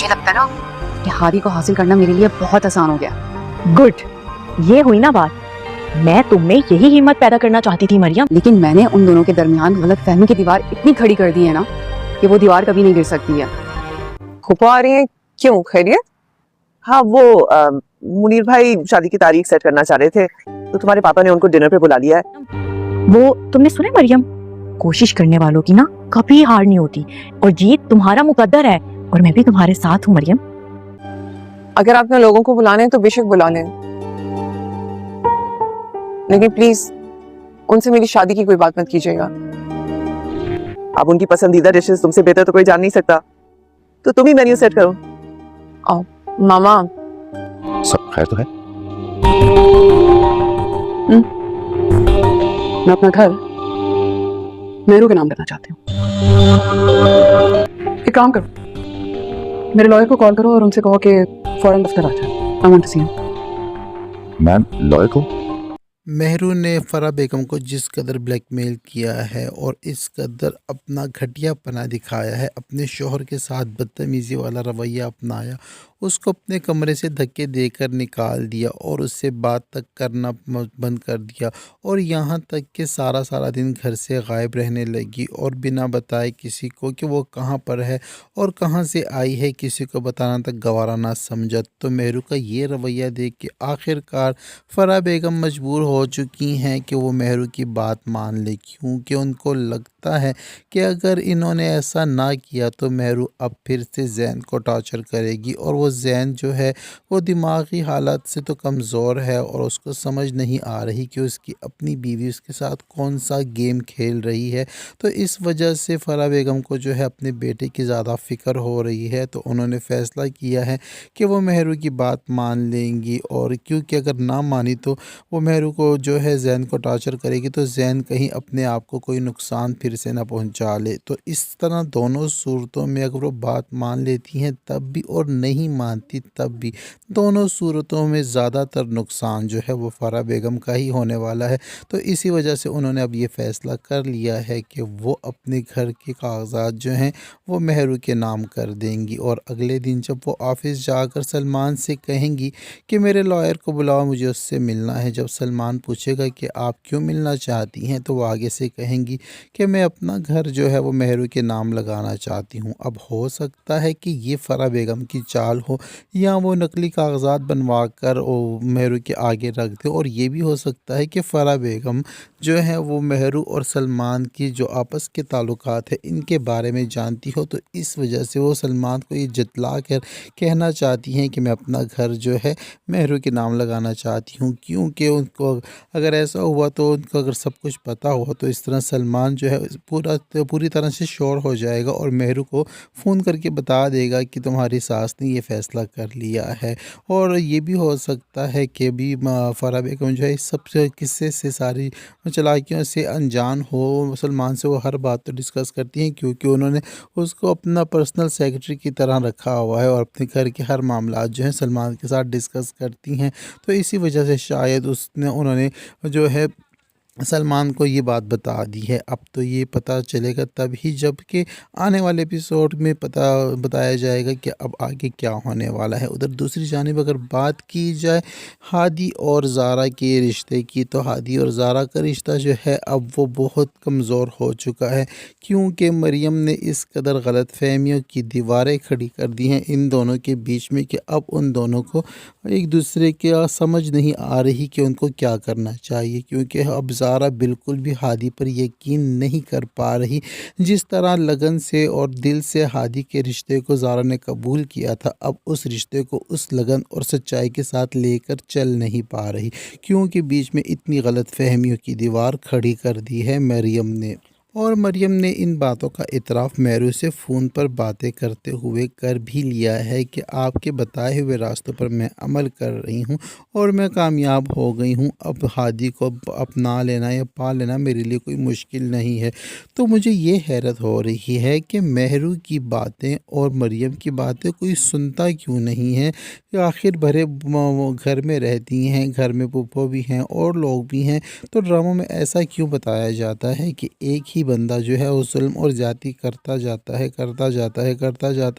मुझे लगता है ना कि हादी को हासिल करना मेरे लिए बहुत आसान हो गया। गुड, ये हुई ना बात। मैं तुम में यही हिम्मत पैदा करना चाहती थी मरियम। लेकिन मैंने उन दोनों के दरमियान गलतफहमी की दीवार इतनी खड़ी कर दी है ना कि वो दीवार कभी नहीं गिर सकती है। फूफा आ रही हैं? क्यों, खैरियत? हाँ, वो मुनीर भाई शादी की तारीख सेट करना चाह रहे थे, तो तुम्हारे पापा ने उनको डिनर पे बुला लिया है। वो तुमने सुने मरियम, कोशिश करने वालों की ना कभी हार नहीं होती, और जीत तुम्हारा मुकद्दर है, और मैं भी तुम्हारे साथ हूँ मरियम। अगर आपने लोगों को बुलाने हैं तो बेशक बुला लें, लेकिन प्लीज उनसे मेरी शादी की कोई बात मत कीजिएगा। अब उनकी पसंदीदा डिशेस तुमसे बेहतर तो कोई जान नहीं सकता, तो तुम ही मेन्यू सेट करो। आओ मामा। सब खैर तो है? मैं अपना घर मेहरू के नाम करना चाहती हूँ। एक काम करो, मेरे लॉयर को कॉल करो और उनसे कहो कि फौरन दफ्तर आ जाए। I want to see him. Ma'am, lawyer को? मेहरू ने फरा बेगम को जिस कदर ब्लैकमेल किया है और इस कदर अपना घटियापना दिखाया है, अपने शोहर के साथ बदतमीज़ी वाला रवैया अपनाया, उसको अपने कमरे से धक्के देकर निकाल दिया और उससे बात तक करना बंद कर दिया, और यहाँ तक कि सारा दिन घर से गायब रहने लगी और बिना बताए किसी को कि वो कहाँ पर है और कहाँ से आई है किसी को बताना तक गवारा ना समझा। तो मेहरू का ये रवैया देख के आखिरकार फरा बेगम मजबूर हो चुकी हैं कि वो मेहरू की बात मान ले, क्योंकि उनको लगता है कि अगर इन्होंने ऐसा ना किया तो मेहरू अब फिर से जैन को टॉर्चर करेगी, और वो जैन जो है वो दिमागी हालत से तो कमज़ोर है और उसको समझ नहीं आ रही कि उसकी अपनी बीवी उसके साथ कौन सा गेम खेल रही है। तो इस वजह से फरा बेगम को जो है अपने बेटे की ज़्यादा फ़िक्र हो रही है, तो उन्होंने फ़ैसला किया है कि वो मेहरू की बात मान लेंगी, और क्योंकि अगर ना मानी तो वो मेहरू को जो है जैन को टॉर्चर करेगी, तो जैन कहीं अपने आप को कोई नुकसान फिर से ना पहुंचा ले। तो इस तरह दोनों सूरतों में अगर वो बात मान लेती हैं तब भी और नहीं मानती तब भी, दोनों सूरतों में ज़्यादातर नुकसान जो है वो फरा बेगम का ही होने वाला है। तो इसी वजह से उन्होंने अब ये फ़ैसला कर लिया है कि वो अपने घर के कागजात जो हैं वो मेहरू के नाम कर देंगी, और अगले दिन जब वो ऑफिस जाकर सलमान से कहेंगी कि मेरे लॉयर को बुलाओ, मुझे उससे मिलना है, जब सलमान पूछेगा कि आप क्यों मिलना चाहती हैं, तो वो आगे से कहेंगी कि मैं अपना घर जो है वो मेहरू के नाम लगाना चाहती हूँ। अब हो सकता है कि ये फरा बेगम की चाल हो, या वो नकली कागजात बनवा कर मेहरू के आगे रख दे, और ये भी हो सकता है कि फरा बेगम जो है वो मेहरू और सलमान की जो आपस के ताल्लुकात है इनके बारे में जानती हो, तो इस वजह से वो सलमान को ये जतला कर कहना चाहती हैं कि मैं अपना घर जो है मेहरू के नाम लगाना चाहती हूँ, क्योंकि उनको अगर ऐसा हुआ तो उनको अगर सब कुछ पता हुआ तो इस तरह सलमान जो है पूरी तरह से श्योर हो जाएगा और मेहरू को फ़ोन करके बता देगा कि तुम्हारी सास ने ये फ़ैसला कर लिया है। और ये भी हो सकता है कि भी फरा बेगम जो है इस सब किस्से से सारी चालाकियों से अनजान हो। सलमान से वो हर बात तो डिस्कस करती हैं, क्योंकि उन्होंने उसको अपना पर्सनल सेक्रेटरी की तरह रखा हुआ है और अपने घर के हर मामला जो हैं सलमान के साथ डिस्कस करती हैं। तो इसी वजह से शायद उन्होंने जो है सलमान को ये बात बता दी है। अब तो ये पता चलेगा तभी जबकि आने वाले एपिसोड में बताया जाएगा कि अब आगे क्या होने वाला है। उधर दूसरी जानिब अगर बात की जाए हादी और ज़ारा के रिश्ते की, तो हादी और ज़ारा का रिश्ता जो है अब वो बहुत कमज़ोर हो चुका है, क्योंकि मरियम ने इस कदर गलत फहमियों की दीवारें खड़ी कर दी हैं इन दोनों के बीच में कि अब उन दोनों को एक दूसरे की समझ नहीं आ रही कि उनको क्या करना चाहिए, क्योंकि अब ज़ारा बिल्कुल भी हादी पर यकीन नहीं कर पा रही। जिस तरह लगन से और दिल से हादी के रिश्ते को ज़ारा ने कबूल किया था, अब उस रिश्ते को उस लगन और सच्चाई के साथ लेकर चल नहीं पा रही, क्योंकि बीच में इतनी गलत फहमियों की दीवार खड़ी कर दी है मरियम ने। और मरियम ने इन बातों का इतराफ़ मेहरू से फ़ोन पर बातें करते हुए कर भी लिया है कि आपके बताए हुए रास्तों पर मैं अमल कर रही हूँ और मैं कामयाब हो गई हूँ। अब हादी को अपना लेना या पा लेना मेरे लिए कोई मुश्किल नहीं है। तो मुझे ये हैरत हो रही है कि मेहरू की बातें और मरियम की बातें कोई सुनता क्यों नहीं है। आखिर भरे घर में रहती हैं, घर में पुप्पो भी हैं और लोग भी हैं, तो ड्रामों में ऐसा क्यों बताया जाता है कि एक ही ही बंदा जो है वो जुल्म और ज़्यादती करता जाता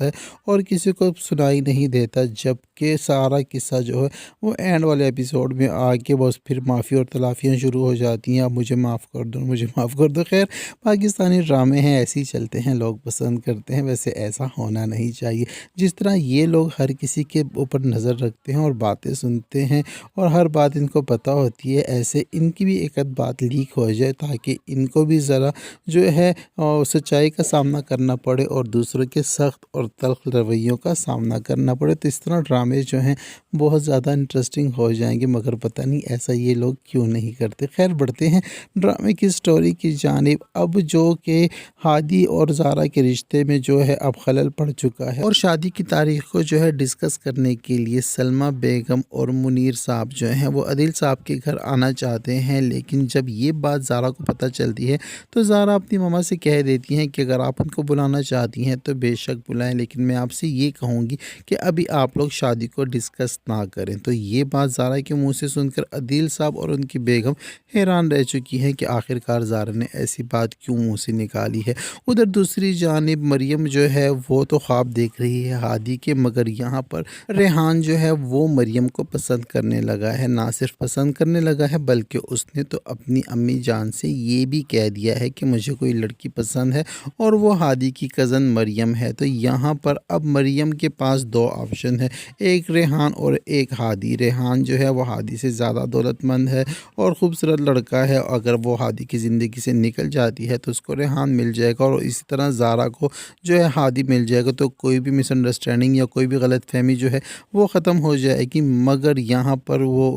है और किसी को सुनाई नहीं देता, जबकि सारा किस्सा जो है वो एंड वाले एपिसोड में आके बस फिर माफ़ी और तलाफ़ियाँ शुरू हो जाती हैं। अब मुझे माफ़ कर दो, मुझे माफ़ कर दो। खैर, पाकिस्तानी ड्रामे हैं, ऐसे ही चलते हैं, लोग पसंद करते हैं। वैसे ऐसा होना नहीं चाहिए। जिस तरह ये लोग हर किसी के ऊपर नज़र रखते हैं और बातें सुनते हैं और हर बात इनको पता होती है, ऐसे इनकी भी एक आध बात लीक हो जाए ताकि इनको भी ज़रा जो है सच्चाई का सामना करना पड़े और दूसरों के सख्त और तल्ख रवैयों का सामना करना पड़े। तो इस तरह ड्रामे जो हैं बहुत ज़्यादा इंटरेस्टिंग हो जाएंगे, मगर पता नहीं ऐसा ये लोग क्यों नहीं करते। खैर, बढ़ते हैं ड्रामे की स्टोरी की जानिब। अब जो कि हादी और ज़ारा के रिश्ते में जो है अब खलल पड़ चुका है और शादी की तारीख को जो है डिस्कस करने के लिए सलमा बेगम और मुनीर साहब जो हैं वो आदिल साहब के घर आना चाहते हैं। लेकिन जब ये बात ज़ारा को पता चलती है तो ज़ारा अपनी मम्मा से कह देती हैं कि अगर आप उनको बुलाना चाहती हैं तो बेशक बुलाएं, लेकिन मैं आपसे ये कहूँगी कि अभी आप लोग शादी को डिस्कस ना करें। तो ये बात ज़ारा के मुंह से सुनकर आदिल साहब और उनकी बेगम हैरान रह चुकी हैं कि आखिरकार ज़ारा ने ऐसी बात क्यों मुंह से निकाली है। उधर दूसरी जानिब मरियम जो है वो तो ख्वाब देख रही है हादी के, मगर यहाँ पर रेहान जो है वो मरियम को पसंद करने लगा है। ना सिर्फ पसंद करने लगा है बल्कि उसने तो अपनी अम्मी जान से ये भी कह दिया है कि मुझे कोई लड़की पसंद है और वो हादी की कज़न मरियम है। तो यहाँ पर अब मरियम के पास दो ऑप्शन है, एक रेहान और एक हादी। रेहान जो है वो हादी से ज़्यादा दौलतमंद है और ख़ूबसूरत लड़का है। अगर वो हादी की ज़िंदगी से निकल जाती है तो उसको रेहान मिल जाएगा और इसी तरह ज़ारा को जो है हादी मिल जाएगा। तो कोई भी मिसअंडरस्टैंडिंग या कोई भी गलत फहमी जो है वो ख़त्म हो जाएगी। मगर यहाँ पर वो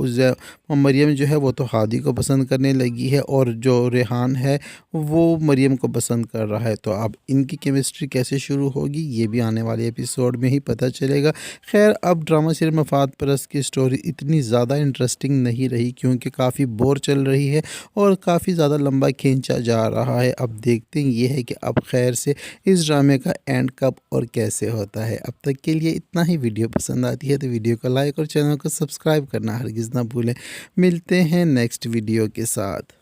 मरियम जो है वो तो हादी को पसंद करने लगी है और जो रेहान है वो मरियम को पसंद कर रहा है। तो अब इनकी केमिस्ट्री कैसे शुरू होगी ये भी आने वाले एपिसोड में ही पता चलेगा। खैर, अब ड्रामा सीरियल मफाद परस्त की स्टोरी इतनी ज़्यादा इंटरेस्टिंग नहीं रही क्योंकि काफ़ी बोर चल रही है और काफ़ी ज़्यादा लंबा खींचा जा रहा है। अब देखते हैं ये है कि अब खैर से इस ड्रामे का एंड कब और कैसे होता है। अब तक के लिए इतना ही। वीडियो पसंद आती है तो वीडियो को लाइक और चैनल को सब्सक्राइब करना हरगिज़ ना भूलें। मिलते हैं नेक्स्ट वीडियो के साथ।